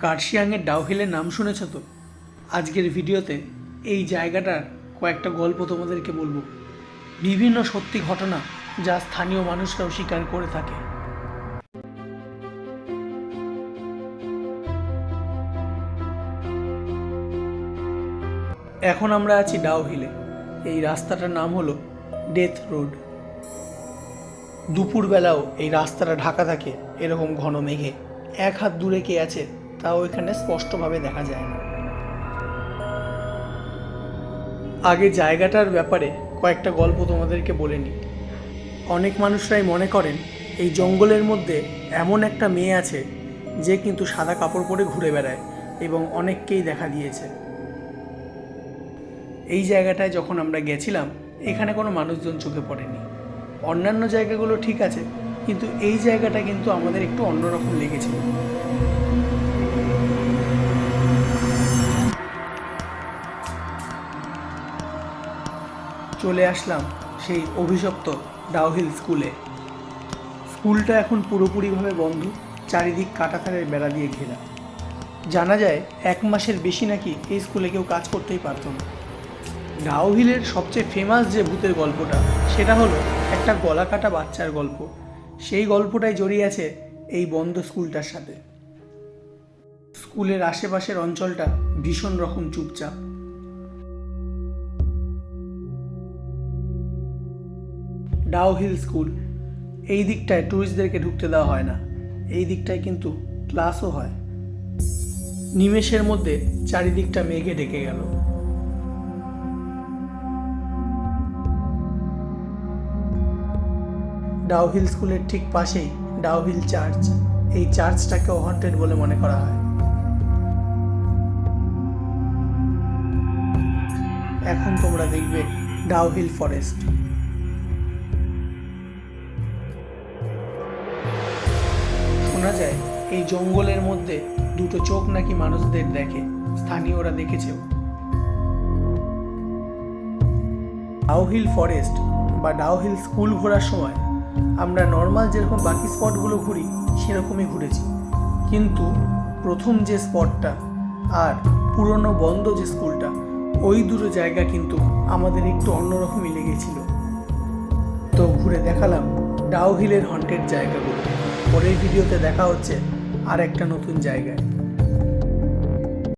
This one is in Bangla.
কার্শিয়াংয়ের ডাউহিলের নাম শুনেছ তো? আজকের ভিডিওতে এই জায়গাটার কয়েকটা গল্প তোমাদেরকে বলবো। বিভিন্ন সত্যি ঘটনা যা স্থানীয় মানুষরাও স্বীকার করে থাকে। এখন আমরা আছি ডাউহিলে। এই রাস্তাটার নাম হলো ডেথ রোড। দুপুরবেলাও এই রাস্তাটা ঢাকা থাকে এরকম ঘন মেঘে। এক হাত দূরে কে আছে তাও এখানে স্পষ্টভাবে দেখা যায় না। আগে জায়গাটার ব্যাপারে কয়েকটা গল্প তোমাদেরকে বলে নিই। অনেক মানুষরাই মনে করেন এই জঙ্গলের মধ্যে এমন একটা মেয়ে আছে যে কিন্তু সাদা কাপড় পরে ঘুরে বেড়ায় এবং অনেককেই দেখা দিয়েছে। এই জায়গাটায় যখন আমরা গেছিলাম এখানে কোনো মানুষজন চোখে পড়েনি। অন্যান্য জায়গাগুলো ঠিক আছে, কিন্তু এই জায়গাটা কিন্তু আমাদের একটু অন্যরকম লেগেছিল। চলে আসলাম সেই অভিশপ্ত ডাউহিল স্কুলে। স্কুলটা এখন পুরোপুরিভাবে বন্ধ, চারিদিক কাঁটাতারের বেড়া দিয়ে ঘেরা। জানা যায় 1 মাসের বেশি নাকি এই স্কুলে কেউ কাজ করতেই পারত না। ডাউহিলের সবচেয়ে ফেমাস যে ভূতের গল্পটা সেটা হলো একটা গলা কাটা বাচ্চার গল্প। সেই গল্পটাই জড়িয়ে আছে এই বন্ধ স্কুলটার সাথে। স্কুলের আশেপাশের অঞ্চলটা ভীষণ রকম চুপচাপ। ডাউহিল স্কুল এই দিকটায় ট্যুরিস্টদেরকে ঢুকতে দেওয়া হয় না। এই দিকটায় কিন্তু ক্লাসও হয়। নিমেষের মধ্যে চারিদিকটা মেঘে ঢেকে গেল। ডাউহিল স্কুলের ঠিক পাশেই ডাউহিল চার্চ। এই চার্চটাকেও হন্টেড বলে মনে করা হয়। এখন তোমরা দেখবে ডাউহিল ফরেস্ট। শোনা যায় এই জঙ্গলের মধ্যে দুটো চোখ নাকি মানুষদের দেখে, স্থানীয়রা দেখেছেও। ডাউহিল ফরেস্ট বা ডাউহিল স্কুল ঘোরার সময় আমরা নর্মাল যেরকম বাকি স্পটগুলো ঘুরি সেরকমই ঘুরেছি, কিন্তু প্রথম যে স্পটটা আর পুরনো বন্ধ যে স্কুলটা, ওই দুটো জায়গা কিন্তু আমাদের একটু অন্যরকমই লেগেছিল। তো ঘুরে দেখালাম ডাউহিলের হন্টেড জায়গাগুলো। পরের ভিডিওতে দেখা হচ্ছে আর একটা নতুন জায়গায়।